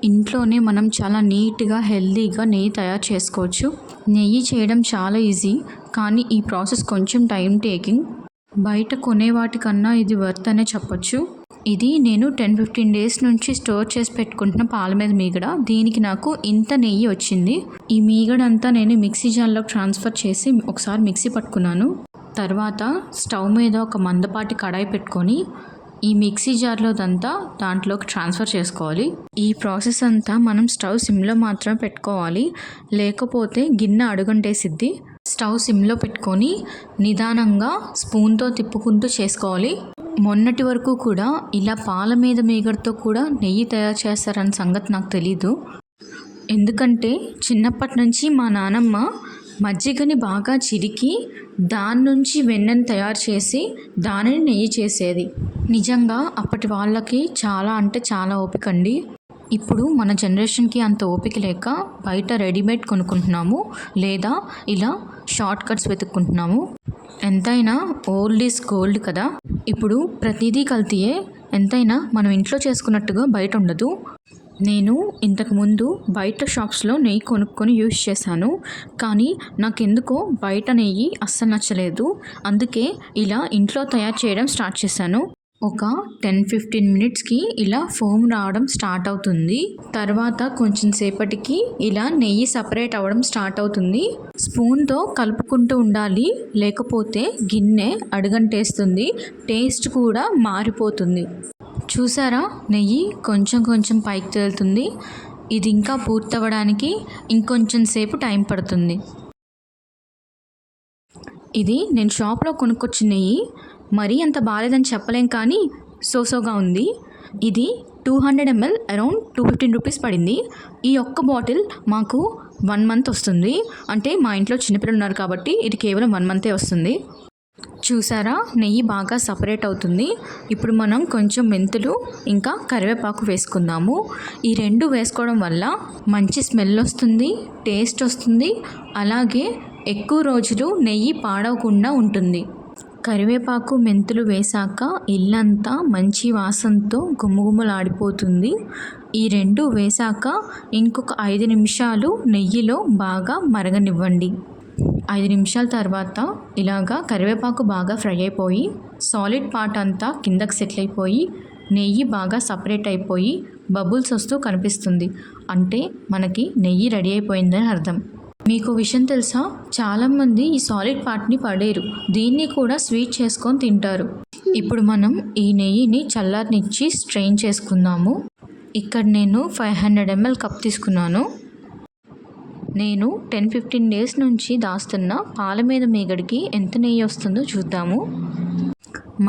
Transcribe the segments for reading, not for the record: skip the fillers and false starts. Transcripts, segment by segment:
ఇంట్లోనే మనం చాలా నీట్గా హెల్తీగా నెయ్యి తయారు చేసుకోవచ్చు. నెయ్యి చేయడం చాలా ఈజీ, కానీ ఈ ప్రాసెస్ కొంచెం టైం టేకింగ్. బయట కొనే వాటికన్నా ఇది వర్త్ అనే చెప్పొచ్చు. ఇది నేను 10-15 డేస్ నుంచి స్టోర్ చేసి పెట్టుకుంటున్న పాల మీద మీగడ. దీనికి నాకు ఇంత నెయ్యి వచ్చింది. ఈ మీగడంతా నేను మిక్సీ జార్లోకి ట్రాన్స్ఫర్ చేసి ఒకసారి మిక్సీ పట్టుకున్నాను. తర్వాత స్టవ్ మీద ఒక మందపాటి కడాయి పెట్టుకొని ఈ మిక్సీ జార్లోదంతా దాంట్లోకి ట్రాన్స్ఫర్ చేసుకోవాలి. ఈ ప్రాసెస్ అంతా మనం స్టవ్ సిమ్లో మాత్రమే పెట్టుకోవాలి, లేకపోతే గిన్నె అడుగంటేసిద్ది. స్టవ్ సిమ్లో పెట్టుకొని నిదానంగా స్పూన్తో తిప్పుకుంటూ చేసుకోవాలి. మొన్నటి వరకు కూడా ఇలా పాల మీద మీగడతో కూడా నెయ్యి తయారు చేస్తారన్న సంగతి నాకు తెలీదు. ఎందుకంటే చిన్నప్పటి నుంచి మా నానమ్మ మజ్జిగని బాగా చిరికి దాని నుంచి వెన్నను తయారు చేసి దానిని నెయ్యి చేసేది. నిజంగా అప్పటి వాళ్ళకి చాలా అంటే చాలా ఓపిక అండి. ఇప్పుడు మన జనరేషన్కి అంత ఓపిక లేక బయట రెడీమేడ్ కొనుక్కుంటున్నాము, లేదా ఇలా షార్ట్ కట్స్ వెతుక్కుంటున్నాము. ఎంతైనా ఓల్డ్ ఈజ్ గోల్డ్ కదా. ఇప్పుడు ప్రతిదీ కల్తీయే. ఎంతైనా మనం ఇంట్లో చేసుకున్నట్టుగా బయట ఉండదు. నేను ఇంతకుముందు బయట షాప్స్లో నెయ్యి కొనుక్కొని యూజ్ చేశాను, కానీ నాకెందుకో బయట నెయ్యి అస్సలు నచ్చలేదు. అందుకే ఇలా ఇంట్లో తయారు చేయడం స్టార్ట్ చేశాను. ఒక 10-15 మినిట్స్కి ఇలా ఫోమ్ రావడం స్టార్ట్ అవుతుంది. తర్వాత కొంచెం సేపటికి ఇలా నెయ్యి సపరేట్ అవ్వడం స్టార్ట్ అవుతుంది. స్పూన్తో కలుపుకుంటూ ఉండాలి, లేకపోతే గిన్నె అడుగంటేస్తుంది, టేస్ట్ కూడా మారిపోతుంది. చూసారా, నెయ్యి కొంచెం కొంచెం పైకి తేలుతుంది. ఇది ఇంకా పూర్తవ్వడానికి ఇంకొంచెం సేపు టైం పడుతుంది. ఇది నేను షాప్లో కొనుక్కొచ్చిన నెయ్యి. మరీ అంత బాగాలేదని చెప్పలేం, కానీ సోసోగా ఉంది. ఇది 200 ml అరౌండ్ 215 రూపీస్ పడింది. ఈ ఒక్క బాటిల్ మాకు 1 మంత్ వస్తుంది. అంటే మా ఇంట్లో చిన్నపిల్లలు ఉన్నారు కాబట్టి ఇది కేవలం 1 మంతే వస్తుంది. చూసారా, నెయ్యి బాగా సపరేట్ అవుతుంది. ఇప్పుడు మనం కొంచెం మెంతులు ఇంకా కరివేపాకు వేసుకుందాము. ఈ రెండు వేసుకోవడం వల్ల మంచి స్మెల్ వస్తుంది, టేస్ట్ వస్తుంది, అలాగే ఎక్కువ రోజులు నెయ్యి పాడవకుండా ఉంటుంది. కరివేపాకు మెంతులు వేశాక ఇల్లంతా మంచి వాసనతో గుమగుమలాడిపోతుంది. ఈ రెండు వేశాక ఇంకొక 5 నిమిషాలు నెయ్యిలో బాగా మరగనివ్వండి. 5 నిమిషాల తర్వాత ఇలాగా కరివేపాకు బాగా ఫ్రై అయిపోయి సాలిడ్ పార్ట్ అంతా కిందకి సెటిల్ అయిపోయి నెయ్యి బాగా సపరేట్ అయిపోయి బబుల్స్ వస్తూ కనిపిస్తుంది. అంటే మనకి నెయ్యి రెడీ అయిపోయిందని అర్థం. మీకు విషయం తెలుసా, చాలామంది ఈ సాలిడ్ పార్ట్ని పడేరు, దీన్ని కూడా స్వీట్ చేసుకొని తింటారు. ఇప్పుడు మనం ఈ నెయ్యిని చల్లారనిచ్చి స్ట్రెయిన్ చేసుకుందాము. ఇక్కడ నేను 500 ml కప్ తీసుకున్నాను. నేను 10-15 డేస్ నుంచి దాస్తున్న పాల మీద మీగడికి ఎంత నెయ్యి వస్తుందో చూద్దాము.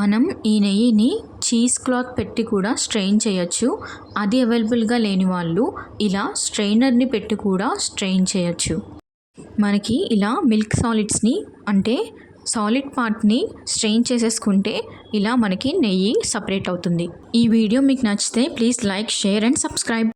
మనం ఈ నెయ్యిని చీజ్ క్లాత్ పెట్టి కూడా స్ట్రెయిన్ చేయొచ్చు. అది అవైలబుల్గా లేని వాళ్ళు ఇలా స్ట్రెయినర్ని పెట్టి కూడా స్ట్రెయిన్ చేయొచ్చు. మనకి ఇలా మిల్క్ సాలిడ్స్ని అంటే సాలిడ్ పార్ట్ని స్ట్రెయిన్ చేసేసుకుంటే ఇలా మనకి నెయ్యి సపరేట్ అవుతుంది. ఈ వీడియో మీకు నచ్చితే please like, share and subscribe.